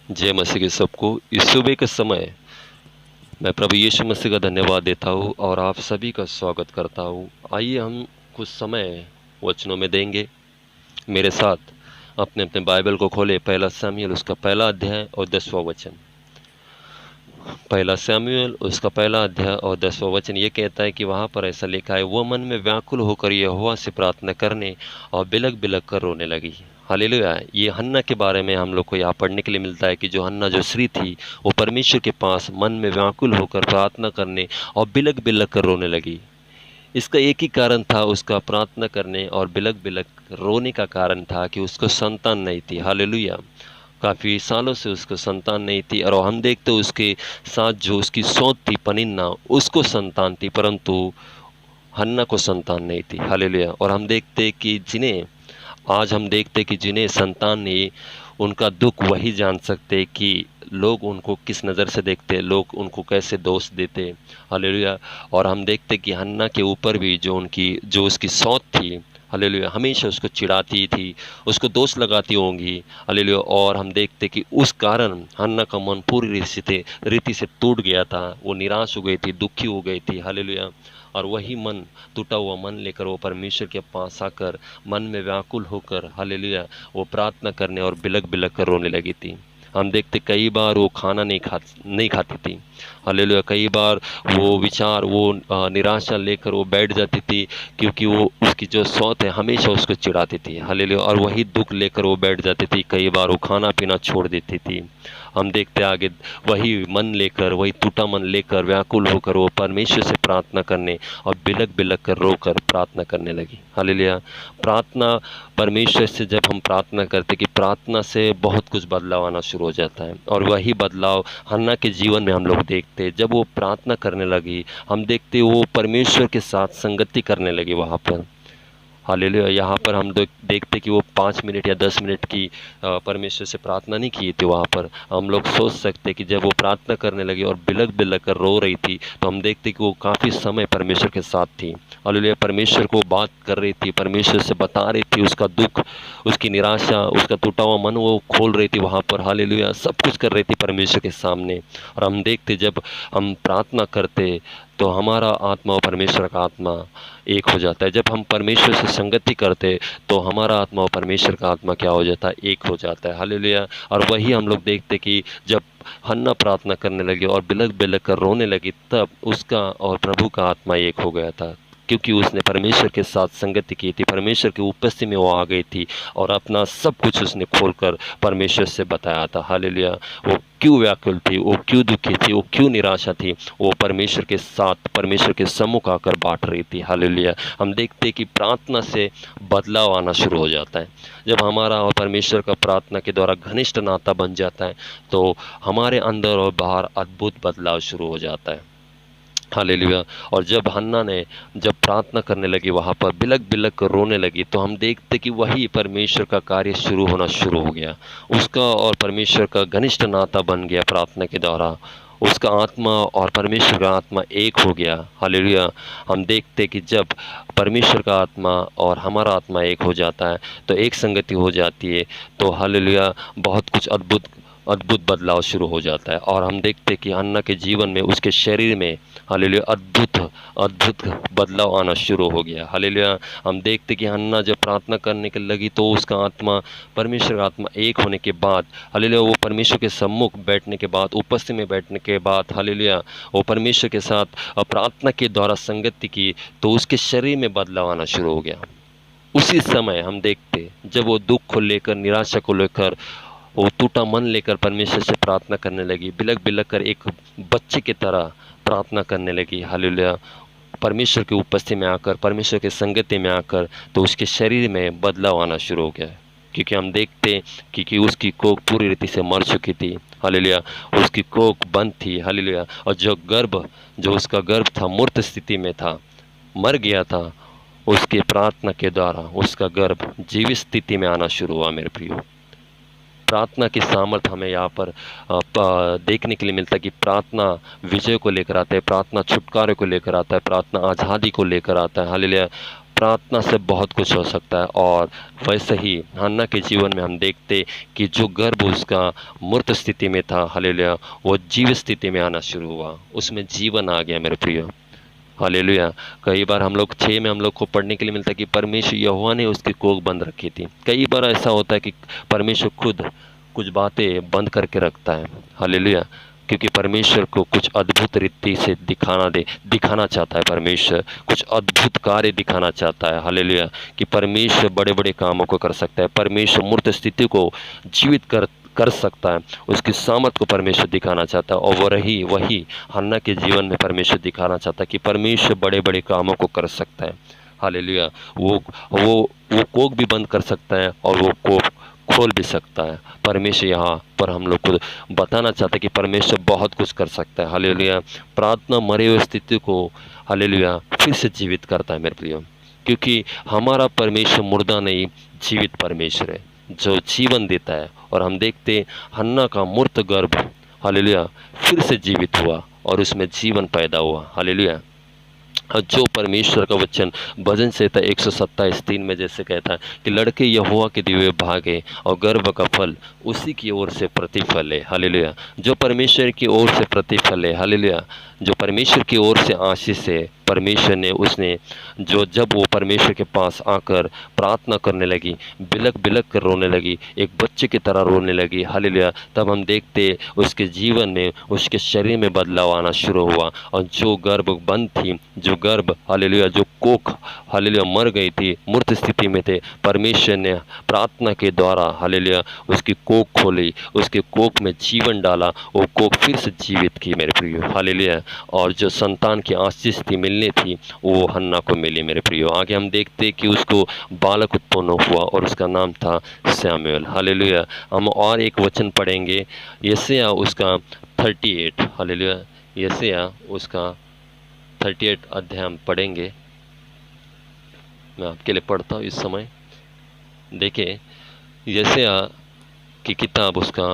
जय मसीह के सबको। इस सुबह के समय मैं प्रभु यीशु मसीह का धन्यवाद देता हूँ और आप सभी का स्वागत करता हूँ। आइए हम कुछ समय वचनों में देंगे। मेरे साथ अपने अपने बाइबल को खोले, पहला शमूएल उसका पहला अध्याय और 10वां वचन। पहला शमूएल उसका पहला अध्याय और 10वां वचन ये कहता है कि वहाँ पर ऐसा लिखा है, वो मन में व्याकुल होकर यहोवा से प्रार्थना करने और बिलक बिलक कर रोने लगी। हालेलुया। ये हन्ना के बारे में हम लोग को यहाँ पढ़ने के लिए मिलता है कि जो हन्ना जो स्त्री थी वो परमेश्वर के पास मन में व्याकुल होकर प्रार्थना करने और बिलक बिलक कर रोने लगी। इसका एक ही कारण था, उसका प्रार्थना करने और बिलक बिलक रोने का कारण था कि उसको संतान नहीं थी। हालेलुया। काफ़ी सालों से उसको संतान नहीं थी और हम देखते उसके साथ जो उसकी सौत थी पनिन्ना, उसको संतान थी, परंतु हन्ना को संतान नहीं थी। हालेलुया। और हम देखते कि जिन्हें संतान नहीं, उनका दुख वही जान सकते कि लोग उनको किस नज़र से देखते, लोग उनको कैसे दोष देते। हालेलुया। और हम देखते कि हन्ना के ऊपर भी जो उसकी सौत थी, हालेलुया, हमेशा उसको चिढ़ाती थी, उसको दोष लगाती होंगी। हालेलुया। और हम देखते कि उस कारण हन्ना का मन पूरी रीति से टूट गया था, वो निराश हो गई थी, दुखी हो गई थी। हालेलुया। और वही मन, टूटा हुआ मन लेकर वो परमेश्वर के पास आकर मन में व्याकुल होकर, हालेलुया, वो प्रार्थना करने और बिलक बिलक कर रोने लगी थी। हम देखते कई बार वो खाना नहीं खाती थी। हालेलुया। कई बार वो निराशा लेकर वो बैठ जाती थी, क्योंकि वो उसकी जो सौत है हमेशा उसको चिढ़ाती थी। हालेलुया। और वही दुख लेकर वो बैठ जाती थी। कई बार वो खाना पीना छोड़ देती थी। हम देखते आगे वही टूटा मन लेकर व्याकुल होकर वो परमेश्वर से प्रार्थना करने और बिलक बिलक कर रोकर प्रार्थना करने लगी। हालेलुया। प्रार्थना, परमेश्वर से जब हम प्रार्थना करते कि प्रार्थना से बहुत कुछ बदलाव आना शुरू हो जाता है, और वही बदलाव हन्ना के जीवन में हम लोग देखते। जब वो प्रार्थना करने लगी, हम देखते वो परमेश्वर के साथ संगति करने लगी वहाँ पर। हालेलुया। यहाँ पर हम देखते कि वो 5 मिनट या 10 मिनट की परमेश्वर से प्रार्थना नहीं की थी। वहाँ पर हम लोग सोच सकते कि जब वो प्रार्थना करने लगी और बिलक बिलक कर रो रही थी, तो हम देखते कि वो काफ़ी समय परमेश्वर के साथ थी। हालेलुया। परमेश्वर को बात कर रही थी, परमेश्वर से बता रही थी उसका दुख, उसकी निराशा, उसका टूटा हुआ मन वो खोल रही थी वहाँ पर। हालेलुया। सब कुछ कर रही थी परमेश्वर के सामने। और हम देखते जब हम प्रार्थना करते तो हमारा आत्मा और परमेश्वर का आत्मा एक हो जाता है। जब हम परमेश्वर से संगति करते तो हमारा आत्मा और परमेश्वर का आत्मा क्या हो जाता है, एक हो जाता है। हालेलुया। और वही हम लोग देखते कि जब हन्ना प्रार्थना करने लगी और बिलक बिलक कर रोने लगी, तब उसका और प्रभु का आत्मा एक हो गया था, क्योंकि उसने परमेश्वर के साथ संगति की थी, परमेश्वर की उपस्थिति में वो आ गई थी और अपना सब कुछ उसने खोलकर परमेश्वर से बताया था। हालेलुया। वो क्यों व्याकुल थी, वो क्यों दुखी थी, वो क्यों निराशा थी, वो परमेश्वर के साथ, परमेश्वर के सम्मुख आकर बांट रही थी। हालेलुया। हम देखते कि प्रार्थना से बदलाव आना शुरू हो जाता है। जब हमारा और परमेश्वर का प्रार्थना के द्वारा घनिष्ठ नाता बन जाता है, तो हमारे अंदर और बाहर अद्भुत बदलाव शुरू हो जाता है। हालेलुया। और जब प्रार्थना करने लगी, वहाँ पर बिलक बिलक कर रोने लगी, तो हम देखते कि वही परमेश्वर का कार्य शुरू होना शुरू हो गया। उसका और परमेश्वर का घनिष्ठ नाता बन गया प्रार्थना के द्वारा। उसका आत्मा और परमेश्वर का आत्मा एक हो गया। हालेलुया। हम देखते कि जब परमेश्वर का आत्मा और हमारा आत्मा एक हो जाता है तो एक संगति हो जाती है, तो हालेलुया, बहुत कुछ अद्भुत अद्भुत बदलाव शुरू हो जाता है। और हम देखते कि हन्ना के जीवन में, उसके शरीर में, हालेलुया, अद्भुत अद्भुत बदलाव आना शुरू हो गया। हालेलुया। हम देखते कि हन्ना जब प्रार्थना करने के लगी तो उसका आत्मा, परमेश्वर का आत्मा एक होने के बाद, हालेलुया, वो परमेश्वर के सम्मुख बैठने के बाद, उपस्थिति में बैठने के बाद, हालेलुया, वो परमेश्वर के साथ प्रार्थना के द्वारा संगति की, तो उसके शरीर में बदलाव आना शुरू हो गया। उसी समय हम देखते जब वो दुख को लेकर, निराशा को लेकर, वो टूटा मन लेकर परमेश्वर से प्रार्थना करने लगी, बिलक बिलक कर एक बच्चे की तरह प्रार्थना करने लगी। हालेलुया। परमेश्वर की उपस्थिति में आकर, परमेश्वर की संगति में आकर, तो उसके शरीर में बदलाव आना शुरू हो गया। क्योंकि हम देखते कि उसकी कोख पूरी रीति से मर चुकी थी। हालेलुया। उसकी कोख बंद थी। हालेलुया। और जो उसका गर्भ था, मूर्त स्थिति में था, मर गया था। उसकी प्रार्थना के द्वारा उसका गर्भ जीवित स्थिति में आना शुरू हुआ। मेरे प्रियो, प्रार्थना की सामर्थ हमें यहाँ पर देखने के लिए मिलता है कि प्रार्थना विजय को लेकर आता है, प्रार्थना छुटकारे को लेकर आता है, प्रार्थना आज़ादी को लेकर आता है। हालेलुया। प्रार्थना से बहुत कुछ हो सकता है। और वैसे ही हन्ना के जीवन में हम देखते कि जो गर्भ उसका मूर्त स्थिति में था, हालेलुया, वो जीवित स्थिति में आना शुरू हुआ, उसमें जीवन आ गया मेरे प्रियो, हालेलुया। कई बार हम लोग 6 में हम लोग को पढ़ने के लिए मिलता है कि परमेश्वर यहोवा ने उसकी कोख बंद रखी थी। कई बार ऐसा होता है कि परमेश्वर खुद कुछ बातें बंद करके रखता है, हालेलुया, क्योंकि परमेश्वर को कुछ अद्भुत रीति से दिखाना चाहता है। परमेश्वर कुछ अद्भुत कार्य दिखाना चाहता है, हालेलुया, कि परमेश्वर बड़े बड़े कामों को कर सकता है। परमेश्वर मूर्त स्थिति को जीवित कर सकता है, उसकी सामर्थ को परमेश्वर दिखाना चाहता है। और वही हन्ना के जीवन में परमेश्वर दिखाना चाहता है कि परमेश्वर बड़े बड़े कामों को कर सकता है, हालेलुया। वो वो वो कोख भी बंद कर सकता है और वो कोख खोल भी सकता है। परमेश्वर यहाँ पर हम लोग को बताना चाहता है कि परमेश्वर बहुत कुछ कर सकता है, हालेलुया। प्रार्थना मरे हुए स्थिति को, हालेलुया, फिर से जीवित करता है मेरे प्रियो, क्योंकि हमारा परमेश्वर मुर्दा नहीं, जीवित परमेश्वर है जो जीवन देता है। और हम देखते हन्ना का मूर्त गर्भ, हालेलुया, फिर से जीवित हुआ और उसमें जीवन पैदा हुआ, हालेलुया। और जो परमेश्वर का वचन भजन संहिता 127:3 में जैसे कहता है कि लड़के यहोवा के दिव्य भाग है और गर्भ का फल उसी की ओर से प्रतिफल है, हालेलुया। जो परमेश्वर की ओर से प्रतिफल है, हालेलुया, जो परमेश्वर की ओर से आशीष है, परमेश्वर ने उसने जब वो परमेश्वर के पास आकर प्रार्थना करने लगी, बिलक बिलक कर रोने लगी, एक बच्चे की तरह रोने लगी, हालेलुया, तब हम देखते उसके जीवन में, उसके शरीर में बदलाव आना शुरू हुआ। और जो गर्भ बंद थी, जो गर्भ, हालेलुया, जो कोख, हालेलुया, मर गई थी, मूर्त स्थिति में थे, परमेश्वर ने प्रार्थना के द्वारा, हालेलुया, उसकी कोख खोली, उसके कोख में जीवन डाला, वो कोख फिर से जीवित की मेरे प्रियो, हालेलुया। और जो संतान की आशीष थी, मिलनी थी, वो हन्ना को मिली मेरे प्रियो। आगे हम देखते कि उसको बालक उत्पन्न हुआ और उसका नाम था सैमुएल, हालेलुया। हम और एक वचन पढ़ेंगे, यशायाह उसका 38, हालेलुया, यशायाह उसका 38 अध्याय हम पढ़ेंगे। मैं आपके लिए पढ़ता हूँ इस समय। देखिए, यशायाह की किताब उसका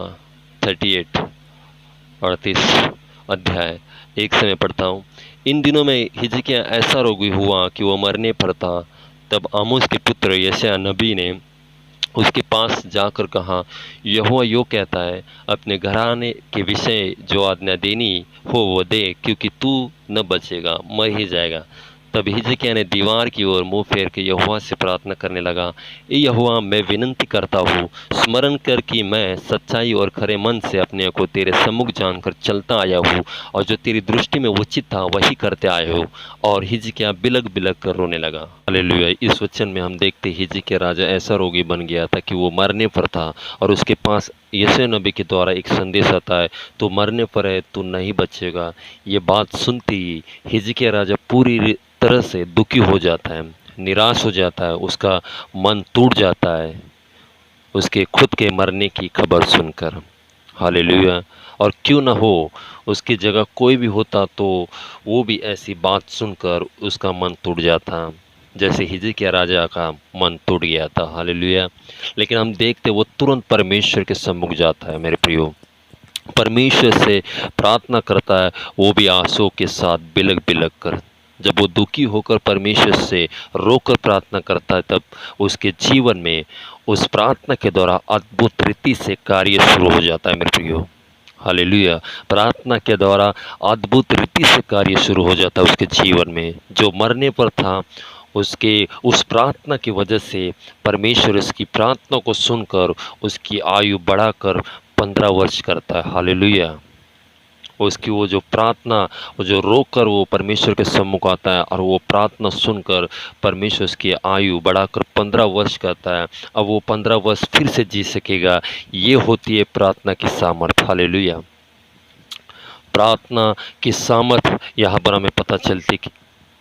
38 अध्याय 1 से मैं पढ़ता हूँ। इन दिनों में हिजकिय्याह ऐसा रोगी हुआ कि वो मरने पर था। तब आमोस के पुत्र यशायाह नबी ने उसके पास जाकर कहा, यहोवा यो कहता है, अपने घराने के विषय जो आज्ञा देनी हो वो दे, क्योंकि तू न बचेगा, मर ही जाएगा। तब हिजकिय्याह ने दीवार की ओर मुंह फेर के यहोवा से प्रार्थना करने लगा, ए यहोवा, मैं विनती करता हूँ, स्मरण कर कि मैं सच्चाई और खरे मन से अपने को तेरे सम्मुख जानकर चलता आया हूँ और जो तेरी दृष्टि में उचित था वही करते आए हो। और हिजकिय्याह बिलक बिलक कर रोने लगा, हालेलुया। इस वचन में हम देखते हिजकिय्याह राजा ऐसा रोगी बन गया था कि वो मरने पर था और उसके पास यशायाह नबी के द्वारा एक संदेश आता है, तो मरने पर है, तू नहीं बचेगा। ये बात सुनते ही हिजकिय्याह राजा पूरी तरह से दुखी हो जाता है, निराश हो जाता है, उसका मन टूट जाता है उसके खुद के मरने की खबर सुनकर, हालेलुया। और क्यों न हो उसकी जगह कोई भी होता तो वो भी ऐसी बात सुनकर उसका मन टूट जाता, जैसे हिजकिय्याह राजा का मन टूट गया था, हालेलुया। लेकिन हम देखते वो तुरंत परमेश्वर के सम्मुख जाता है मेरे प्रियो, परमेश्वर से प्रार्थना करता है, वो भी आंसू के साथ बिलक बिलक कर। जब वो दुखी होकर परमेश्वर से रोकर प्रार्थना करता है, तब उसके जीवन में उस प्रार्थना के द्वारा अद्भुत रीति से कार्य शुरू हो जाता है मेरे प्रियो, हालेलुया। प्रार्थना के द्वारा अद्भुत रीति से कार्य शुरू हो जाता है उसके जीवन में। जो मरने पर था, उसके उस प्रार्थना की वजह से परमेश्वर उसकी प्रार्थना को सुनकर उसकी आयु बढ़ाकर 15 वर्ष करता है, हालेलुया। उसकी वो जो प्रार्थना, वो जो रोकर वो परमेश्वर के सम्मुख आता है और वो प्रार्थना सुनकर परमेश्वर उसकी आयु बढ़ाकर 15 वर्ष करता है। अब वो 15 वर्ष फिर से जी सकेगा। ये होती है प्रार्थना की सामर्थ, हालेलुया। प्रार्थना की सामर्थ यहाँ पर हमें पता चलती कि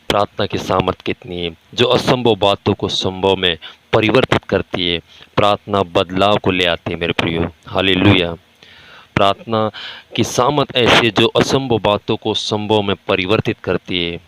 प्रार्थना की सामर्थ कितनी है, जो असंभव बातों को संभव में परिवर्तित करती है। प्रार्थना बदलाव को ले आती है मेरे प्रियो, हालेलुया। प्रार्थना की सामर्थ ऐसी जो असंभव बातों को संभव में परिवर्तित करती है।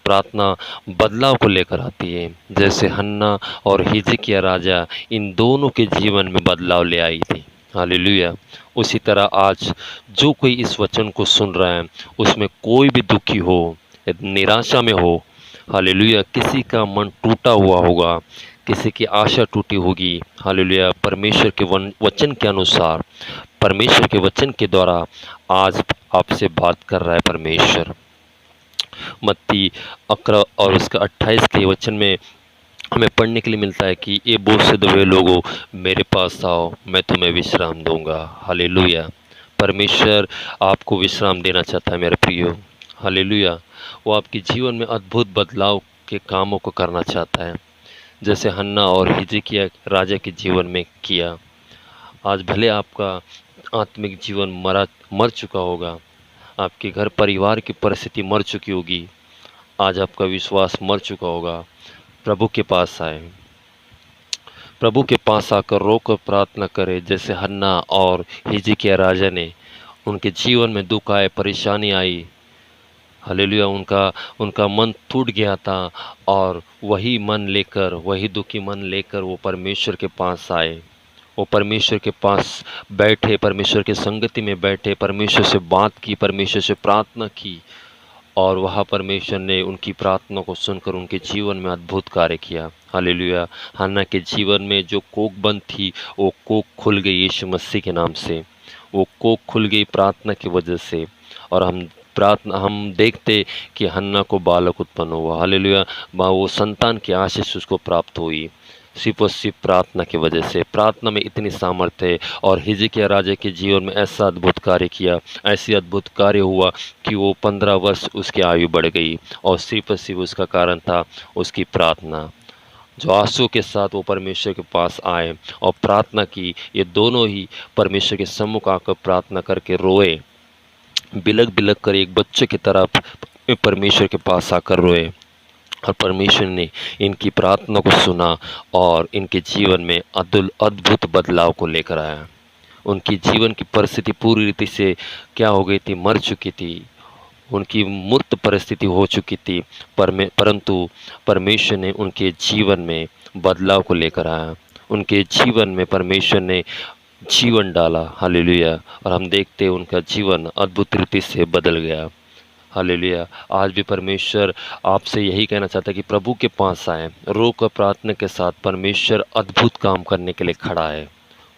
प्रार्थना बदलाव को लेकर आती है, जैसे हन्ना और हिजकिय्याह राजा, इन दोनों के जीवन में बदलाव ले आई थी, हालेलुया। उसी तरह आज जो कोई इस वचन को सुन रहा है, उसमें कोई भी दुखी हो, निराशा में हो, हालेलुया। किसी का मन टूटा हुआ होगा, किसी की आशा टूटी होगी, हालेलुया। परमेश्वर के वचन के अनुसार, परमेश्वर के वचन के द्वारा आज आपसे बात कर रहा है परमेश्वर। मत्ती 11 और उसका 28 के वचन में हमें पढ़ने के लिए मिलता है कि ये बोझ से दबे लोगों, मेरे पास आओ, मैं तुम्हें विश्राम दूंगा। हालेलुया। परमेश्वर आपको विश्राम देना चाहता है मेरे प्रियो। हालेलुया। वो आपके जीवन में अद्भुत बदलाव के कामों को करना चाहता है, जैसे हन्ना और हिजकिय्याह राजा के जीवन में किया। आज भले आपका आत्मिक जीवन मर चुका होगा, आपके घर परिवार की परिस्थिति मर चुकी होगी, आज आपका विश्वास मर चुका होगा, प्रभु के पास आए, प्रभु के पास आकर रोकर प्रार्थना करें, जैसे हन्ना और हिजकिय्याह राजा ने। उनके जीवन में दुख आए, परेशानी आई, हालेलुया। उनका उनका मन टूट गया था, और वही मन लेकर, वही दुखी मन लेकर वो परमेश्वर के पास आए। वो परमेश्वर के पास बैठे, परमेश्वर की संगति में बैठे, परमेश्वर से बात की, परमेश्वर से प्रार्थना की, और वहाँ परमेश्वर ने उनकी प्रार्थना को सुनकर उनके जीवन में अद्भुत कार्य किया। हालेलुया। हन्ना के जीवन में जो कोख बंद थी, वो कोख खुल गई यीशु मसीह के नाम से। वो कोख खुल गई प्रार्थना की वजह से, और हम देखते कि हन्ना को बालक उत्पन्न हुआ। हालेलुया। वो संतान की आशीष उसको प्राप्त हुई, सिर्फ और सिर्फ प्रार्थना की वजह से। प्रार्थना में इतनी सामर्थ्य है, और हिजकिय्याह राजा के जीवन में ऐसा अद्भुत कार्य किया, ऐसी अद्भुत कार्य हुआ कि वो 15 वर्ष उसकी आयु बढ़ गई, और सिर्फ और सिर्फ उसका कारण था उसकी प्रार्थना। जो आंसू के साथ वो परमेश्वर के पास आए और प्रार्थना की, ये दोनों ही परमेश्वर के सम्मुख आकर प्रार्थना करके रोए, बिलक बिलक कर एक बच्चे की तरह परमेश्वर के पास आकर रोए, और परमेश्वर ने इनकी प्रार्थना को सुना और इनके जीवन में अद्भुत बदलाव को लेकर आया। उनकी जीवन की परिस्थिति पूरी रीति से क्या हो गई थी, मर चुकी थी, उनकी मूर्त परिस्थिति हो चुकी थी, परंतु परमेश्वर ने उनके जीवन में बदलाव को लेकर आया। उनके जीवन में परमेश्वर ने जीवन डाला। हालेलुया। और हम देखते हैं उनका जीवन अद्भुत रीति से बदल गया। हालेलुया। आज भी परमेश्वर आपसे यही कहना चाहता है कि प्रभु के पास आए, रो कर प्रार्थना के साथ। परमेश्वर अद्भुत काम करने के लिए खड़ा है,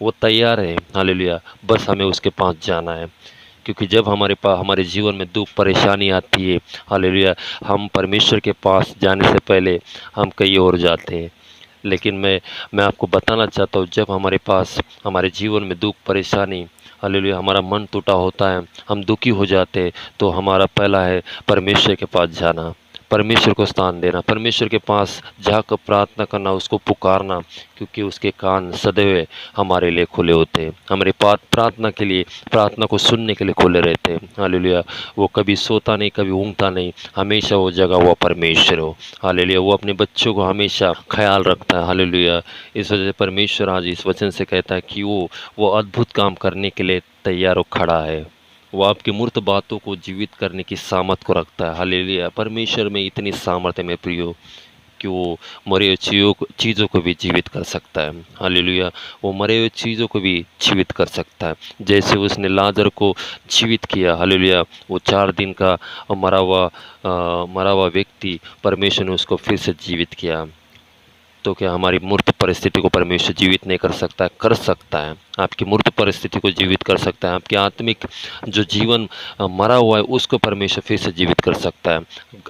वो तैयार है। हालेलुया। बस हमें उसके पास जाना है, क्योंकि जब हमारे पास हमारे जीवन में दुख परेशानी आती है, हालेलुया, हम परमेश्वर के पास जाने से पहले हम कहीं और जाते हैं। लेकिन मैं आपको बताना चाहता हूँ, जब हमारे पास हमारे जीवन में दुख परेशानी, हालेलुया, हमारा मन टूटा होता है, हम दुखी हो जाते हैं, तो हमारा पहला है परमेश्वर के पास जाना, परमेश्वर को स्थान देना, परमेश्वर के पास जाकर प्रार्थना करना, उसको पुकारना, क्योंकि उसके कान सदैव हमारे लिए खुले होते हैं, हमारे पास प्रार्थना के लिए, प्रार्थना को सुनने के लिए खुले रहते हैं। हालेलुया। वो कभी सोता नहीं, कभी ऊँगता नहीं, हमेशा वो जगह हुआ परमेश्वर हो। हालेलुया। वो अपने बच्चों को हमेशा ख्याल रखता है। हालेलुया। इस वजह से परमेश्वर आज इस वचन से कहता है कि वो अद्भुत काम करने के लिए तैयार हो खड़ा है। वो आपकी मूर्त बातों को जीवित करने की सामर्थ को रखता है। हालेलुया। परमेश्वर में इतनी सामर्थ्य है मेरे प्रियो, कि वो मरे हुए चीज़ों को भी जीवित कर सकता है। हालेलुया। वो मरे हुए चीज़ों को भी जीवित कर सकता है, जैसे उसने लाजर को जीवित किया। हालेलुया। वो 4 दिन का मरा हुआ व्यक्ति, परमेश्वर ने उसको फिर से जीवित किया। तो क्या हमारी मूर्त परिस्थिति को परमेश्वर जीवित नहीं कर सकता है? कर सकता है। आपकी मूर्त परिस्थिति को जीवित कर सकता है। आपके आत्मिक जो जीवन मरा हुआ है, उसको परमेश्वर फिर से जीवित कर सकता है।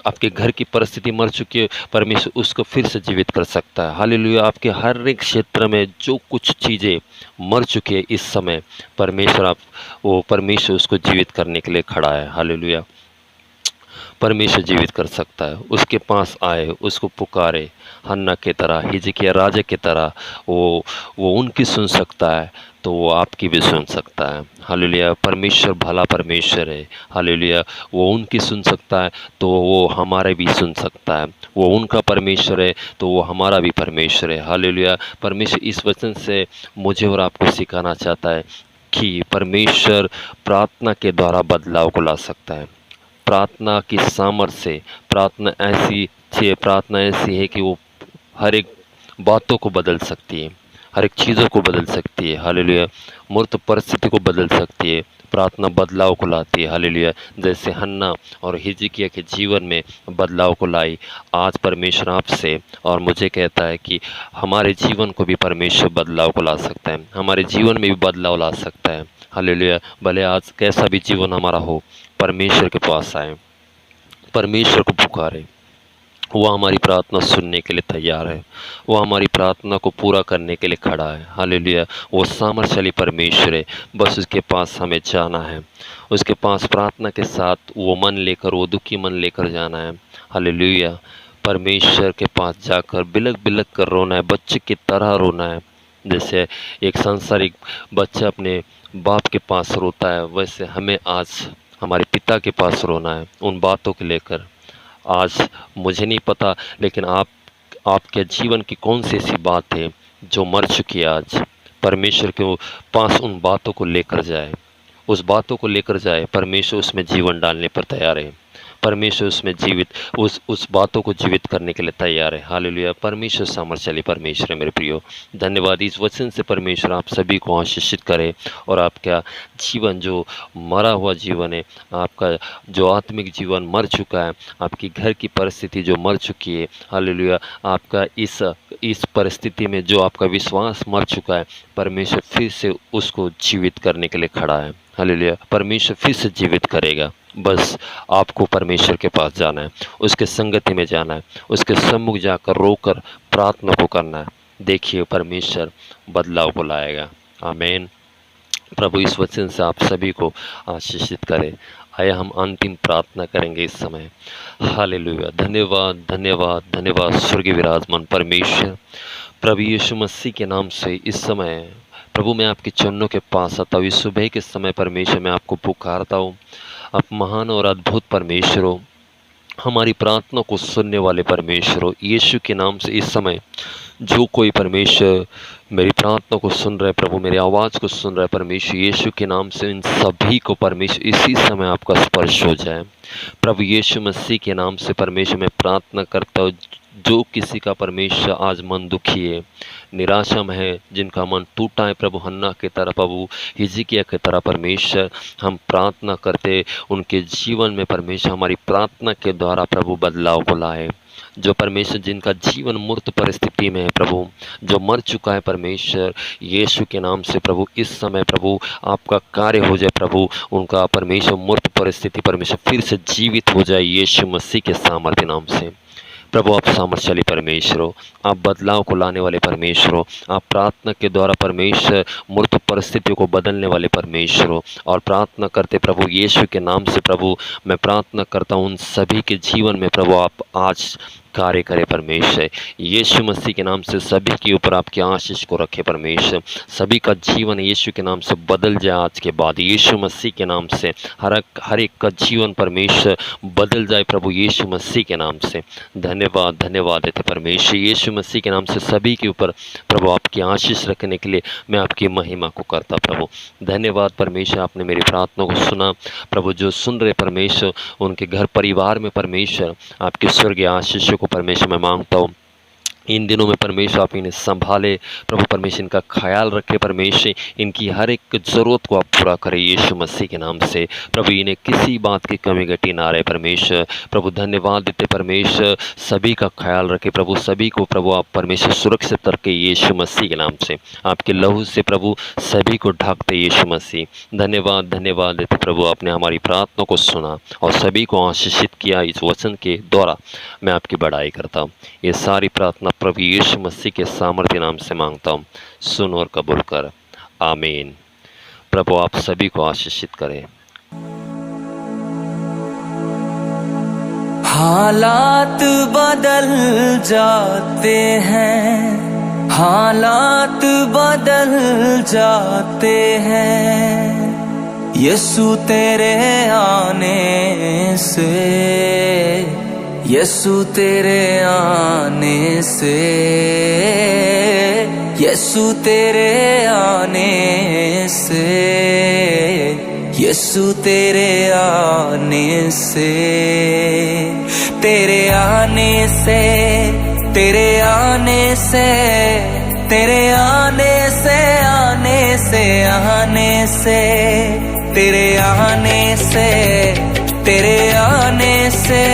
आपके घर की परिस्थिति मर चुकी है, परमेश्वर उसको फिर से जीवित कर सकता है। हालेलुया। आपके हर एक क्षेत्र में जो कुछ चीज़ें मर चुकी है इस समय, परमेश्वर उसको जीवित करने के लिए खड़ा है। हालेलुया। परमेश्वर जीवित कर सकता है। उसके पास आए, उसको पुकारे, हन्ना की तरह, हिजकिय्याह राजा की तरह। वो उनकी सुन सकता है, तो वो आपकी भी सुन सकता है। हालेलुया। परमेश्वर भला परमेश्वर है। हालेलुया। वो उनकी सुन सकता है, तो वो हमारे भी सुन सकता है। वो उनका परमेश्वर है, तो वो हमारा भी परमेश्वर है। हालेलुया। परमेश्वर इस वचन से मुझे और आपको सिखाना चाहता है कि परमेश्वर प्रार्थना के द्वारा बदलाव को ला सकता है। प्रार्थना की सामर्थ्य से, प्रार्थना ऐसी है कि वो हर एक बातों को बदल सकती है। हर एक चीज़ों को बदल सकती है। हालेलुया। मूर्त परिस्थिति को बदल सकती है। प्रार्थना बदलाव को लाती है। हालेलुया। जैसे हन्ना और हिजकिय्याह के जीवन में बदलाव को लाई, आज परमेश्वर आपसे और मुझे कहता है कि हमारे जीवन को भी परमेश्वर बदलाव को ला सकता है, हमारे जीवन में भी बदलाव ला सकता है। हालेलुया। भले आज कैसा भी जीवन हमारा हो, परमेश्वर के पास आए, परमेश्वर को पुकारे। वो हमारी प्रार्थना सुनने के लिए तैयार है, वो हमारी प्रार्थना को पूरा करने के लिए खड़ा है। हालेलुया। वो सामर्थ्यशाली परमेश्वर है, बस उसके पास हमें जाना है, उसके पास प्रार्थना के साथ वो मन लेकर, वो दुखी मन लेकर जाना है। हालेलुया। परमेश्वर के पास जाकर बिलक बिलक कर रोना है, बच्चे की तरह रोना है। जैसे एक सांसारिक बच्चा अपने बाप के पास रोता है, वैसे हमें आज हमारे पिता के पास रोना है, उन बातों को लेकर। आज मुझे नहीं पता, लेकिन आपके जीवन की कौन सी ऐसी बात है जो मर चुकी है, आज परमेश्वर के पास उन बातों को लेकर जाए, उस बातों को लेकर जाए। परमेश्वर उसमें जीवन डालने पर तैयार है, परमेश्वर उसमें जीवित उस बातों को जीवित करने के लिए तैयार है। हालेलुया। परमेश्वर सामर्थ्यशाली परमेश्वर है मेरे प्रियो। धन्यवाद। इस वचन से परमेश्वर आप सभी को आशीषित करे और आपका जीवन जो मरा हुआ जीवन है, आपका जो आत्मिक जीवन मर चुका है, आपकी घर की परिस्थिति जो मर चुकी है, हालेलुया, आपका इस परिस्थिति में जो आपका विश्वास मर चुका है, परमेश्वर फिर से उसको जीवित करने के लिए खड़ा है। हालेलुया। परमेश्वर फिर से जीवित करेगा। बस आपको परमेश्वर के पास जाना है, उसके संगति में जाना है, उसके सम्मुख जाकर रोकर प्रार्थना को करना है। देखिए परमेश्वर बदलाव को लाएगा। आमीन। प्रभु इस वचन से आप सभी को आशीषित करे। आइए हम अंतिम प्रार्थना करेंगे इस समय। हालेलुया। धन्यवाद धन्यवाद धन्यवाद स्वर्गीय विराजमान परमेश्वर, प्रभु यीशु मसीह के नाम से इस समय प्रभु मैं आपके चरणों के पास आता हूँ। इस सुबह के समय परमेश्वर मैं आपको पुकारता हूँ। आप महान और अद्भुत परमेश्वर हो, हमारी प्रार्थना को सुनने वाले परमेश्वर हो। यीशु के नाम से इस समय जो कोई परमेश्वर मेरी प्रार्थना को सुन रहे, प्रभु मेरी आवाज़ को सुन रहे, परमेश्वर यीशु के नाम से इन सभी को परमेश्वर इसी समय आपका स्पर्श हो जाए। प्रभु यीशु मसीह के नाम से परमेश्वर मैं प्रार्थना करता हूँ, जो किसी का परमेश्वर आज मन दुखी है, निराशा में है, जिनका मन टूटा है, प्रभु हन्ना की तरह, प्रभु हिजकिय्याह की तरह, परमेश्वर हम प्रार्थना करते उनके जीवन में परमेश्वर हमारी प्रार्थना के द्वारा प्रभु बदलाव को लाए। जो परमेश्वर जिनका जीवन मूर्त परिस्थिति में है, प्रभु जो मर चुका है, परमेश्वर यीशु के नाम से प्रभु इस समय प्रभु आपका कार्य हो जाए। प्रभु उनका परमेश्वर मूर्त परिस्थिति परमेश्वर फिर से जीवित हो जाए यीशु मसीह के सामर्थ्य नाम से। प्रभु आप सामर्थ्यशाली परमेश्वर हो, आप बदलाव को लाने वाले परमेश्वर हो, आप प्रार्थना के द्वारा परमेश्वर मूर्त परिस्थितियों को बदलने वाले परमेश्वर हो। और प्रार्थना करते प्रभु यीशु के नाम से प्रभु मैं प्रार्थना करता हूँ उन सभी के जीवन में प्रभु आप आज कार्य करे परमेश्वर। यीशु मसीह के नाम से सभी के ऊपर आपकी आशीष को रखे परमेश्वर। सभी का जीवन यीशु के नाम से बदल जाए आज के बाद, यीशु मसीह के नाम से हर एक का जीवन परमेश्वर बदल जाए प्रभु यीशु मसीह के नाम से। धन्यवाद धन्यवाद देते परमेश्वर। यीशु मसीह के नाम से सभी के ऊपर प्रभु आपकी आशीष रखने के लिए मैं आपकी महिमा को करता प्रभु। धन्यवाद परमेश्वर, आपने मेरी प्रार्थना को सुना प्रभु। जो सुन रहे परमेश्वर उनके घर परिवार में परमेश्वर आपके स्वर्गीय आशीषों को परमेश्वर मैं मांगता हूँ। इन दिनों में परमेश्वर आप इन्हें संभाले प्रभु, परमेश्वर इनका ख्याल रखे परमेश्वर, इनकी हर एक ज़रूरत को आप पूरा करें यीशु मसीह के नाम से प्रभु। इन्हें किसी बात की कमी घटी ना रहे परमेश्वर। प्रभु धन्यवाद देते परमेश्वर, सभी का ख्याल रखे प्रभु, सभी को प्रभु आप परमेश्वर सुरक्षित रखे यीशु मसीह के नाम से। आपके लहू से प्रभु सभी को ढकते यीशु मसीह। धन्यवाद धन्यवाद देते प्रभु, आपने हमारी प्रार्थना को सुना और सभी को आशीषित किया। इस वचन के द्वारा मैं आपकी बड़ाई करता हूँ। ये सारी प्रार्थना प्रभु यीशु मसीह के सामर्थ्य नाम से मांगता हूँ, सुन और कबूल कर। आमीन। प्रभु आप सभी को आशीषित करें। हालात बदल जाते हैं, हालात बदल जाते हैं, यीशु तेरे आने से, यीशु तेरे आने से, यीशु तेरे आने से, यीशु तेरे आने से, तेरे आने से, तेरे आने से, तेरे आने से आने से आने से तेरे आने से तेरे आने से